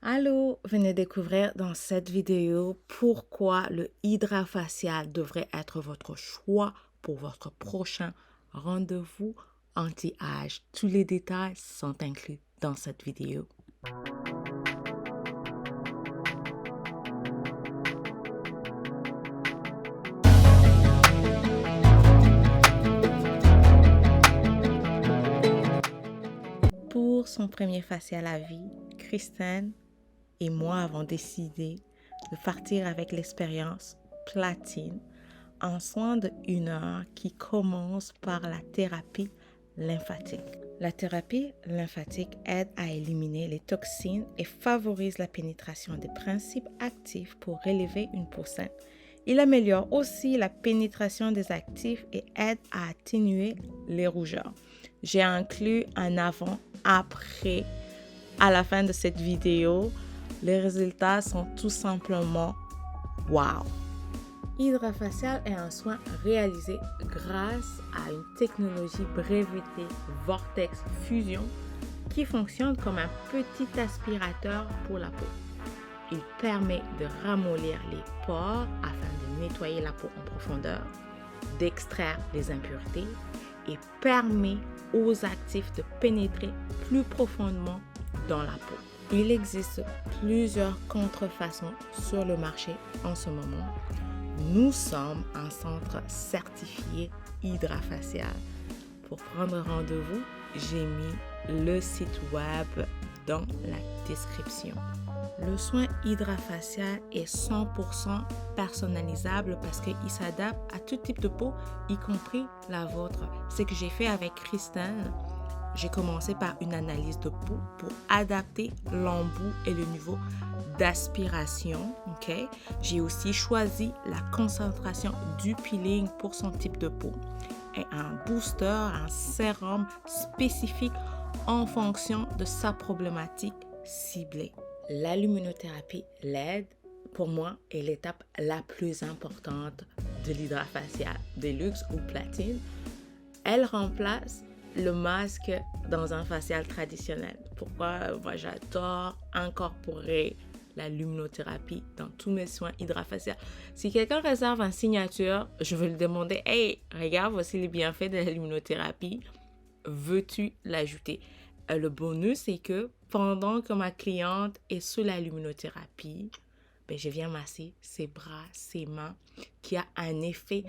Allô, venez découvrir dans cette vidéo pourquoi le hydrafacial devrait être votre choix pour votre prochain rendez-vous anti-âge. Tous les détails sont inclus dans cette vidéo. Pour son premier facial à vie, Kristen et moi avons décidé de partir avec l'expérience platine en soins de 1 heure qui commence par la thérapie lymphatique. La thérapie lymphatique aide à éliminer les toxines et favorise la pénétration des principes actifs pour relever une peau saine. Il améliore aussi la pénétration des actifs et aide à atténuer les rougeurs. J'ai inclus un avant-après à la fin de cette vidéo. Les résultats sont tout simplement wow! Hydrafacial est un soin réalisé grâce à une technologie brevetée Vortex Fusion qui fonctionne comme un petit aspirateur pour la peau. Il permet de ramollir les pores afin de nettoyer la peau en profondeur, d'extraire les impuretés et permet aux actifs de pénétrer plus profondément dans la peau. Il existe plusieurs contrefaçons sur le marché en ce moment. Nous sommes un centre certifié hydrafacial. Pour prendre rendez-vous, j'ai mis le site web dans la description. Le soin hydrafacial est 100% personnalisable parce qu'il s'adapte à tout type de peau, y compris la vôtre. Ce que j'ai fait avec Kristen, j'ai commencé par une analyse de peau pour adapter l'embout et le niveau d'aspiration. Okay? J'ai aussi choisi la concentration du peeling pour son type de peau et un booster, un sérum spécifique en fonction de sa problématique ciblée. La luminothérapie LED, pour moi, est l'étape la plus importante de l'hydrafacial Deluxe ou Platine. Elle remplace le masque dans un facial traditionnel. Pourquoi moi j'adore incorporer la luminothérapie dans tous mes soins hydrafacial. Si quelqu'un réserve une signature, je vais lui demander « Hey, regarde, voici les bienfaits de la luminothérapie. Veux-tu l'ajouter ?» Le bonus, c'est que pendant que ma cliente est sous la luminothérapie, je viens masser ses bras, ses mains, qui a un effet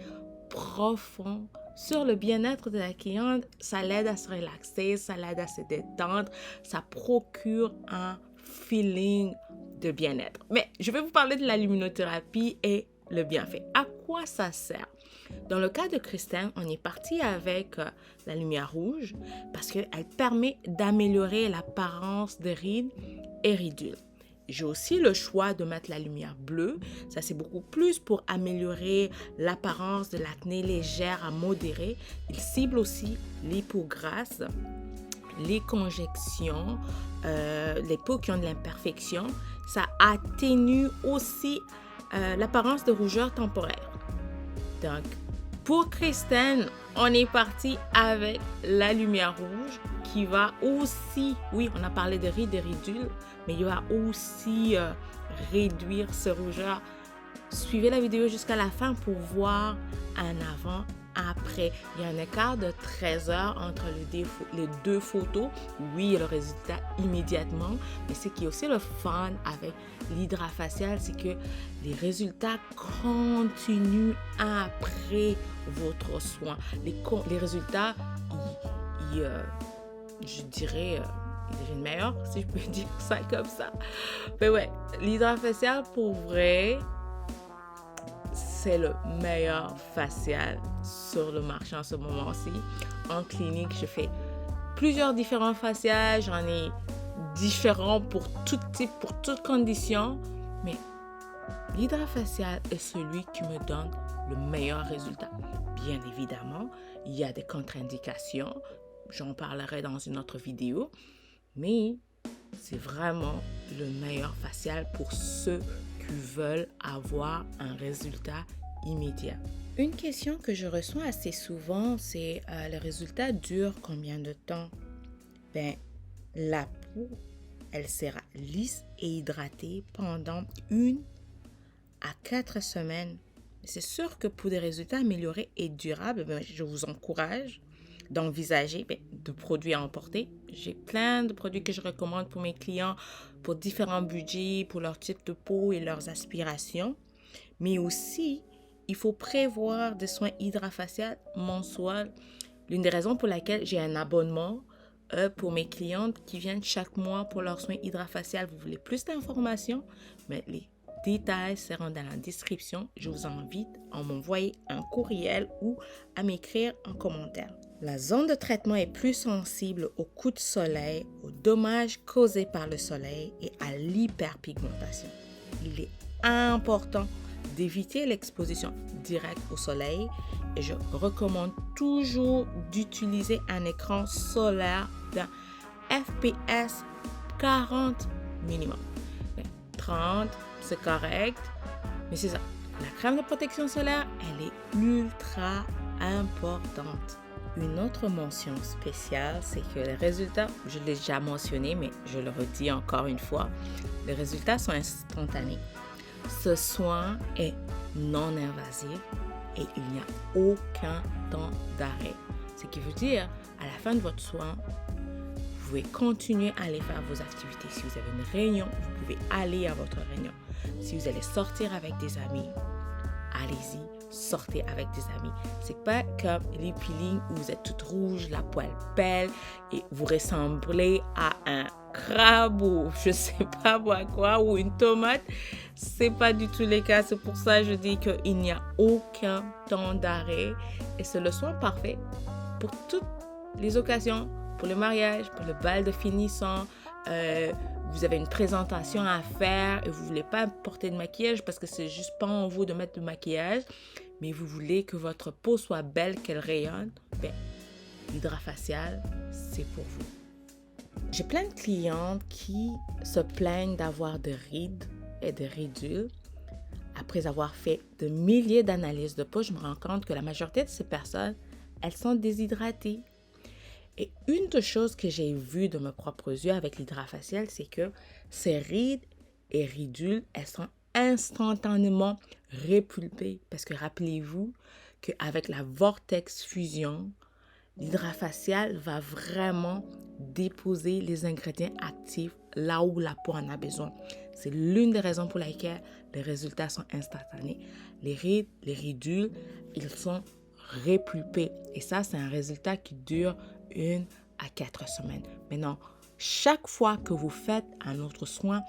profond sur le bien-être de la cliente. Ça l'aide à se relaxer, ça l'aide à se détendre, ça procure un feeling de bien-être. Mais je vais vous parler de la luminothérapie et le bienfait. À quoi ça sert? Dans le cas de Kristen, on est parti avec la lumière rouge parce qu'elle permet d'améliorer l'apparence des rides et ridules. J'ai aussi le choix de mettre la lumière bleue. Ça, c'est beaucoup plus pour améliorer l'apparence de l'acné légère à modérée. Il cible aussi les peaux grasses, les conjections, les peaux qui ont de l'imperfection. Ça atténue aussi l'apparence de rougeur temporaire. Donc, pour Kristen, on est parti avec la lumière rouge qui va aussi, oui, on a parlé de rides et ridules, mais il va aussi réduire ce rougeur. Suivez la vidéo jusqu'à la fin pour voir un avant, après. Il y a un écart de 13 heures entre les deux photos. Oui, il y a le résultat immédiatement, mais ce qui est aussi le fun avec l'hydrafacial, c'est que les résultats continuent après votre soin. Les résultats, je dirais, ils deviennent meilleurs, si je peux dire ça comme ça. Mais ouais, l'hydrafacial, pour vrai, c'est le meilleur facial sur le marché en ce moment-ci. En clinique, je fais plusieurs différents facials. J'en ai différents pour tout type, pour toute condition. Mais l'hydrafacial est celui qui me donne le meilleur résultat. Bien évidemment, il y a des contre-indications. J'en parlerai dans une autre vidéo. Mais c'est vraiment le meilleur facial pour ceux qui veulent avoir un résultat immédiat. Une question que je reçois assez souvent, c'est le résultat dure combien de temps? La peau, elle sera lisse et hydratée pendant 1 à 4 semaines. C'est sûr que pour des résultats améliorés et durables, je vous encourage d'envisager de produits à emporter. J'ai plein de produits que je recommande pour mes clients, pour différents budgets, pour leur type de peau et leurs aspirations. Mais aussi, il faut prévoir des soins hydrafaciaux mensuels. L'une des raisons pour laquelle j'ai un abonnement pour mes clientes qui viennent chaque mois pour leurs soins hydrafaciaux. Vous voulez plus d'informations? Mais les détails seront dans la description. Je vous invite à m'envoyer un courriel ou à m'écrire en commentaire. La zone de traitement est plus sensible aux coups de soleil, aux dommages causés par le soleil et à l'hyperpigmentation. Il est important d'éviter l'exposition directe au soleil et je recommande toujours d'utiliser un écran solaire d'un FPS 40 minimum. 30, c'est correct, mais c'est ça. La crème de protection solaire, elle est ultra importante. Une autre mention spéciale, c'est que les résultats, je l'ai déjà mentionné, mais je le redis encore une fois, les résultats sont instantanés. Ce soin est non invasif et il n'y a aucun temps d'arrêt. Ce qui veut dire, à la fin de votre soin, vous pouvez continuer à aller faire vos activités. Si vous avez une réunion, vous pouvez aller à votre réunion. Si vous allez sortir avec des amis, allez-y, sortez avec des amis. C'est pas comme les peelings où vous êtes toute rouge, la poêle belle et vous ressemblez à un crabe ou je sais pas quoi ou une tomate. C'est pas du tout le cas. C'est pour ça que je dis qu'il n'y a aucun temps d'arrêt et c'est le soin parfait pour toutes les occasions, pour le mariage, pour le bal de finissant. Vous avez une présentation à faire et vous voulez pas porter de maquillage parce que c'est juste pas en vous de mettre du maquillage, mais vous voulez que votre peau soit belle, qu'elle rayonne. L'hydrafacial, c'est pour vous. J'ai plein de clientes qui se plaignent d'avoir des rides et des ridules. Après avoir fait de milliers d'analyses de peau, je me rends compte que la majorité de ces personnes, elles sont déshydratées. Et une des choses que j'ai vues de mes propres yeux avec l'hydrafacial, c'est que ces rides et ridules, elles sont instantanément répulpées. Parce que rappelez-vous qu'avec la vortex fusion, l'hydrafacial va vraiment déposer les ingrédients actifs là où la peau en a besoin. C'est l'une des raisons pour lesquelles les résultats sont instantanés. Les rides, les ridules, ils sont répulpés. Et ça, c'est un résultat qui dure 1 à 4 semaines. Maintenant, chaque fois que vous faites un autre soin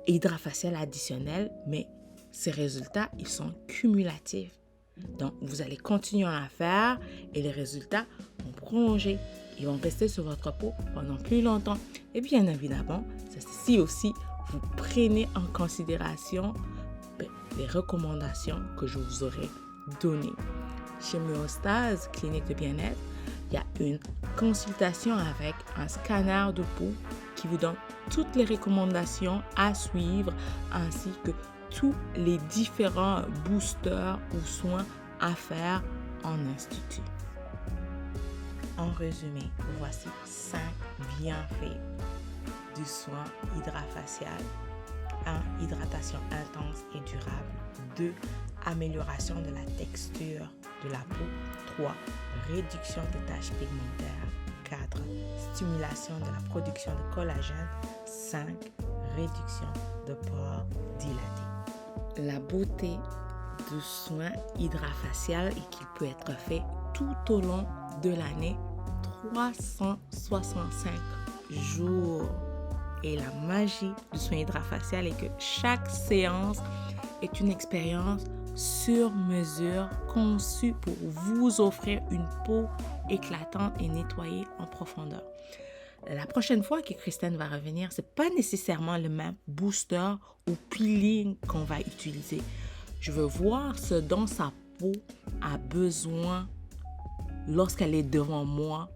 hydrafacial additionnel, mais ces résultats, ils sont cumulatifs. Donc, vous allez continuer à faire et les résultats vont prolonger. Ils vont rester sur votre peau pendant plus longtemps. Et bien évidemment, si aussi vous prenez en considération les recommandations que je vous aurai données. Chez Myostaze, clinique de bien-être, il y a une consultation avec un scanner de peau qui vous donne toutes les recommandations à suivre ainsi que tous les différents boosters ou soins à faire en institut. En résumé, voici 5 bienfaits du soin hydrafacial. 1. Hydratation intense et durable. 2. Amélioration de la texture de la peau. 3. Réduction des taches pigmentaires. 4. Stimulation de la production de collagène. 5. Réduction de pores dilatés. La beauté du soin hydrafacial est qu'il peut être fait tout au long de l'année, 365 jours. Et la magie du soin hydrafacial est que chaque séance est une expérience sur mesure conçue pour vous offrir une peau éclatante et nettoyée en profondeur. La prochaine fois que Christine va revenir, ce n'est pas nécessairement le même booster ou peeling qu'on va utiliser. Je veux voir ce dont sa peau a besoin lorsqu'elle est devant moi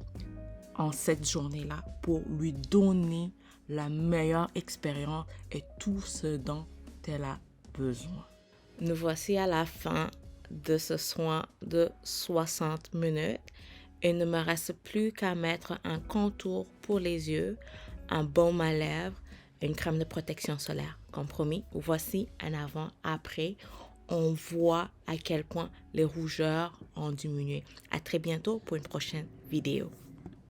en cette journée-là pour lui donner la meilleure expérience et tout ce dont elle a besoin. Nous voici à la fin de ce soin de 60 minutes. Il ne me reste plus qu'à mettre un contour pour les yeux, un baume à lèvres, une crème de protection solaire. Comme promis, voici un avant-après. On voit à quel point les rougeurs ont diminué. À très bientôt pour une prochaine vidéo.